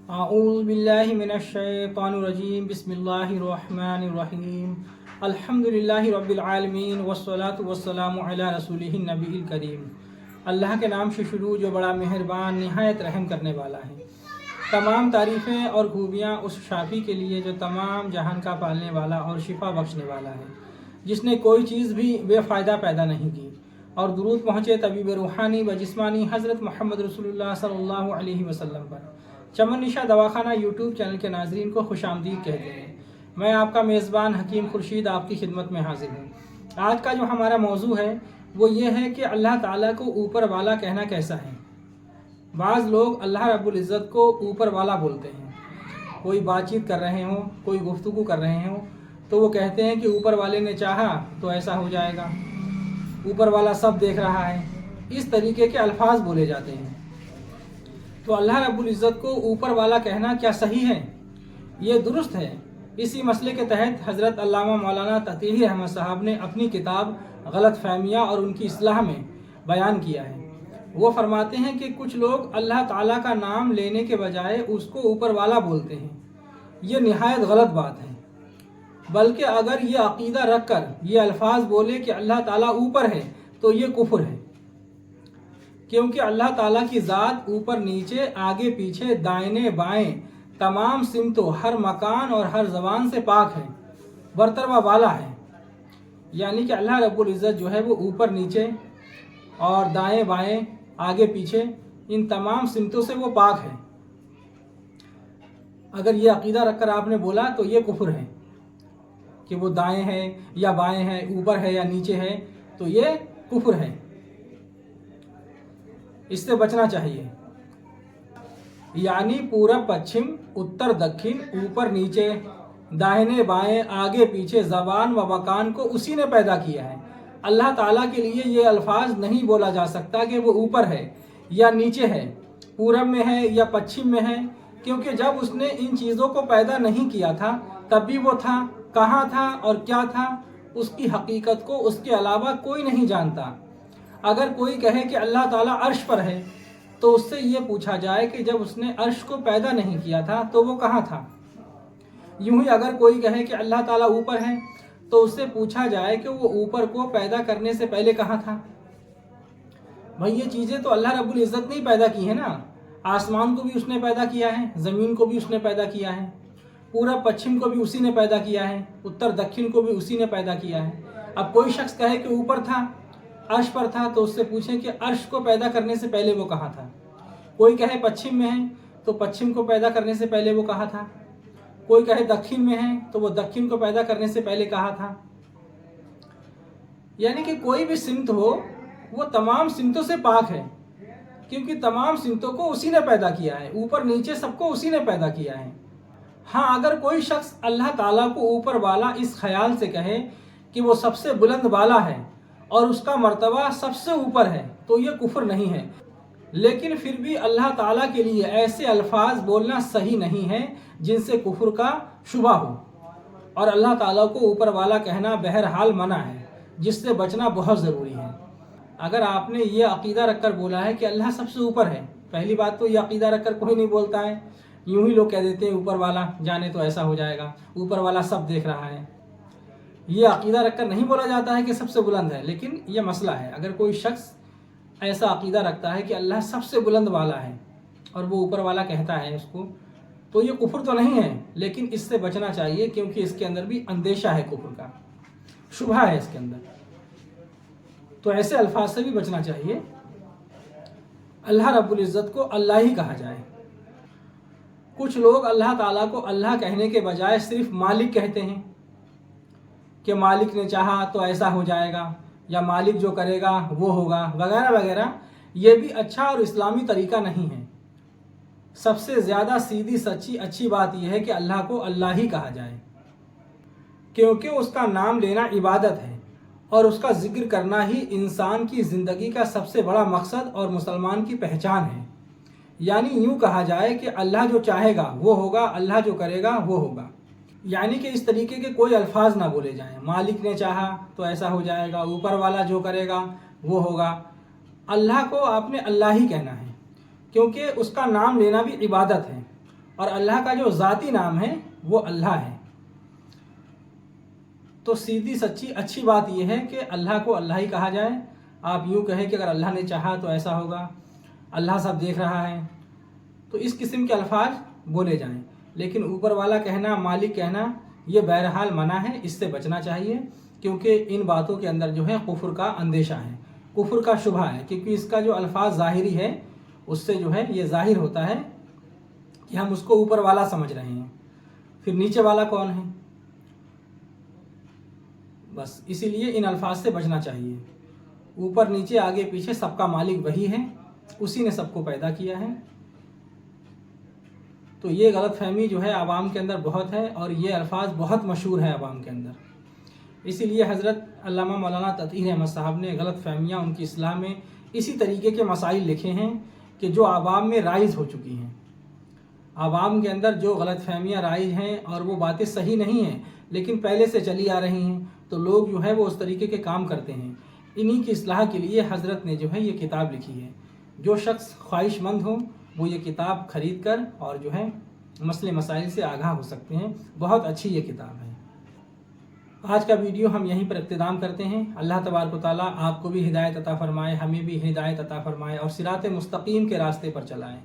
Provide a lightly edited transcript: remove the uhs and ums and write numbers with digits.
اعوذ باللہ من الشیطان الرجیم بسم اللہ الرحمن الرحیم الحمدللہ رب العالمین والصلاة والسلام علی رسولہ النبی الکریم۔ اللہ کے نام سے شروع جو بڑا مہربان نہایت رحم کرنے والا ہے۔ تمام تعریفیں اور خوبیاں اس شافی کے لیے جو تمام جہان کا پالنے والا اور شفا بخشنے والا ہے، جس نے کوئی چیز بھی بے فائدہ پیدا نہیں کی، اور درود پہنچے طبیب روحانی و جسمانی حضرت محمد رسول اللہ صلی اللہ علیہ وسلم پر۔ چمن نشا دواخانہ یوٹیوب چینل کے ناظرین کو خوش آمدید کہتے ہیں۔ میں آپ کا میزبان حکیم خورشید آپ کی خدمت میں حاضر ہوں۔ آج کا جو ہمارا موضوع ہے وہ یہ ہے کہ اللہ تعالیٰ کو اوپر والا کہنا کیسا ہے۔ بعض لوگ اللہ رب العزت کو اوپر والا بولتے ہیں۔ کوئی بات چیت کر رہے ہوں، کوئی گفتگو کر رہے ہوں تو وہ کہتے ہیں کہ اوپر والے نے چاہا تو ایسا ہو جائے گا، اوپر والا سب دیکھ رہا ہے۔ اس طریقے کے الفاظ بولے جاتے ہیں۔ تو اللہ رب العزت کو اوپر والا کہنا کیا صحیح ہے؟ یہ درست ہے۔ اسی مسئلے کے تحت حضرت علامہ مولانا تقی احمد صاحب نے اپنی کتاب غلط فہمیاں اور ان کی اصلاح میں بیان کیا ہے۔ وہ فرماتے ہیں کہ کچھ لوگ اللہ تعالیٰ کا نام لینے کے بجائے اس کو اوپر والا بولتے ہیں۔ یہ نہایت غلط بات ہے، بلکہ اگر یہ عقیدہ رکھ کر یہ الفاظ بولے کہ اللہ تعالیٰ اوپر ہے تو یہ کفر ہے، کیونکہ اللہ تعالیٰ کی ذات اوپر نیچے آگے پیچھے دائیں بائیں تمام سمتوں ہر مکان اور ہر زبان سے پاک ہے، برتر و والا ہے۔ یعنی کہ اللہ رب العزت جو ہے وہ اوپر نیچے اور دائیں بائیں آگے پیچھے ان تمام سمتوں سے وہ پاک ہے۔ اگر یہ عقیدہ رکھ کر آپ نے بولا تو یہ کفر ہے کہ وہ دائیں ہے یا بائیں ہے، اوپر ہے یا نیچے ہے، تو یہ کفر ہے۔ اس سے بچنا چاہیے۔ یعنی پورب پچھم اتر دکھن اوپر نیچے داہنے بائیں آگے پیچھے زبان و مکان کو اسی نے پیدا کیا ہے۔ اللہ تعالیٰ کے لیے یہ الفاظ نہیں بولا جا سکتا کہ وہ اوپر ہے یا نیچے ہے، پورب میں ہے یا پچھم میں ہے، کیونکہ جب اس نے ان چیزوں کو پیدا نہیں کیا تھا تب بھی وہ تھا، کہاں تھا اور کیا تھا، اس کی حقیقت کو اس کے علاوہ کوئی نہیں جانتا۔ اگر کوئی کہے کہ اللہ تعالیٰ عرش پر ہے تو اس سے یہ پوچھا جائے کہ جب اس نے عرش کو پیدا نہیں کیا تھا تو وہ کہاں تھا۔ یوں ہی اگر کوئی کہے کہ اللہ تعالیٰ اوپر ہے تو اس سے پوچھا جائے کہ وہ اوپر کو پیدا کرنے سے پہلے کہاں تھا۔ بھئی یہ چیزیں تو اللہ رب العزت نے ہی پیدا کی ہیں نا۔ آسمان کو بھی اس نے پیدا کیا ہے، زمین کو بھی اس نے پیدا کیا ہے، پورب پچھم کو بھی اسی نے پیدا کیا ہے، اتر دکھن کو بھی اسی نے پیدا کیا ہے۔ اب کوئی شخص کہے کہ اوپر تھا، عرش پر تھا، تو اس سے پوچھیں کہ عرش کو پیدا کرنے سے پہلے وہ کہاں تھا۔ کوئی کہے پچھم میں ہے تو پچھم کو پیدا کرنے سے پہلے وہ کہاں تھا۔ کوئی کہے دکھن میں ہے تو وہ دکھن کو پیدا کرنے سے پہلے کہاں تھا۔ یعنی کہ کوئی بھی سمت ہو وہ تمام سمتوں سے پاک ہے، کیونکہ تمام سمتوں کو اسی نے پیدا کیا ہے، اوپر نیچے سب کو اسی نے پیدا کیا ہے۔ ہاں اگر کوئی شخص اللہ تعالیٰ کو اوپر والا اس خیال سے کہے کہ وہ سب سے بلند والا ہے اور اس کا مرتبہ سب سے اوپر ہے تو یہ کفر نہیں ہے، لیکن پھر بھی اللہ تعالیٰ کے لیے ایسے الفاظ بولنا صحیح نہیں ہے جن سے کفر کا شبہ ہو، اور اللہ تعالیٰ کو اوپر والا کہنا بہرحال منع ہے، جس سے بچنا بہت ضروری ہے۔ اگر آپ نے یہ عقیدہ رکھ کر بولا ہے کہ اللہ سب سے اوپر ہے، پہلی بات تو یہ عقیدہ رکھ کر کوئی نہیں بولتا ہے، یوں ہی لوگ کہہ دیتے ہیں اوپر والا جانے تو ایسا ہو جائے گا، اوپر والا سب دیکھ رہا ہے۔ یہ عقیدہ رکھ کر نہیں بولا جاتا ہے کہ سب سے بلند ہے، لیکن یہ مسئلہ ہے۔ اگر کوئی شخص ایسا عقیدہ رکھتا ہے کہ اللہ سب سے بلند والا ہے اور وہ اوپر والا کہتا ہے اس کو، تو یہ کفر تو نہیں ہے، لیکن اس سے بچنا چاہیے، کیونکہ اس کے اندر بھی اندیشہ ہے، کفر کا شبہ ہے اس کے اندر۔ تو ایسے الفاظ سے بھی بچنا چاہیے۔ اللہ رب العزت کو اللہ ہی کہا جائے۔ کچھ لوگ اللہ تعالیٰ کو اللہ کہنے کے بجائے صرف مالک کہتے ہیں کہ مالک نے چاہا تو ایسا ہو جائے گا، یا مالک جو کرے گا وہ ہوگا، وغیرہ وغیرہ۔ یہ بھی اچھا اور اسلامی طریقہ نہیں ہے۔ سب سے زیادہ سیدھی سچی اچھی بات یہ ہے کہ اللہ کو اللہ ہی کہا جائے، کیونکہ اس کا نام لینا عبادت ہے، اور اس کا ذکر کرنا ہی انسان کی زندگی کا سب سے بڑا مقصد اور مسلمان کی پہچان ہے۔ یعنی یوں کہا جائے کہ اللہ جو چاہے گا وہ ہوگا، اللہ جو کرے گا وہ ہوگا۔ یعنی کہ اس طریقے کے کوئی الفاظ نہ بولے جائیں، مالک نے چاہا تو ایسا ہو جائے گا، اوپر والا جو کرے گا وہ ہوگا۔ اللہ کو آپ نے اللہ ہی کہنا ہے، کیونکہ اس کا نام لینا بھی عبادت ہے، اور اللہ کا جو ذاتی نام ہے وہ اللہ ہے۔ تو سیدھی سچی اچھی بات یہ ہے کہ اللہ کو اللہ ہی کہا جائے۔ آپ یوں کہیں کہ اگر اللہ نے چاہا تو ایسا ہوگا، اللہ سب دیکھ رہا ہے، تو اس قسم کے الفاظ بولے جائیں۔ لیکن اوپر والا کہنا، مالک کہنا، یہ بہرحال منع ہے، اس سے بچنا چاہیے، کیونکہ ان باتوں کے اندر جو ہے کفر کا اندیشہ ہے، کفر کا شبہ ہے، کیونکہ اس کا جو الفاظ ظاہری ہے اس سے جو ہے یہ ظاہر ہوتا ہے کہ ہم اس کو اوپر والا سمجھ رہے ہیں، پھر نیچے والا کون ہے؟ بس اسی لیے ان الفاظ سے بچنا چاہیے۔ اوپر نیچے آگے پیچھے سب کا مالک وہی ہے، اسی نے سب کو پیدا کیا ہے۔ تو یہ غلط فہمی جو ہے عوام کے اندر بہت ہے، اور یہ الفاظ بہت مشہور ہے عوام کے اندر۔ اسی لیے حضرت علامہ مولانا تطہیر احمد صاحب نے غلط فہمیاں ان کی اصلاح میں اسی طریقے کے مسائل لکھے ہیں کہ جو عوام میں رائج ہو چکی ہیں۔ عوام کے اندر جو غلط فہمیاں رائج ہیں اور وہ باتیں صحیح نہیں ہیں لیکن پہلے سے چلی آ رہی ہیں، تو لوگ جو ہے وہ اس طریقے کے کام کرتے ہیں۔ انہی کی اصلاح کے لیے حضرت نے جو ہے یہ کتاب لکھی ہے۔ جو شخص خواہش مند ہو وہ یہ کتاب خرید کر اور جو ہے مسئلے مسائل سے آگاہ ہو سکتے ہیں۔ بہت اچھی یہ کتاب ہے۔ آج کا ویڈیو ہم یہیں پر اختتام کرتے ہیں۔ اللہ تبارک و تعالیٰ آپ کو بھی ہدایت عطا فرمائے، ہمیں بھی ہدایت عطا فرمائے اور صراط مستقیم کے راستے پر چلائے۔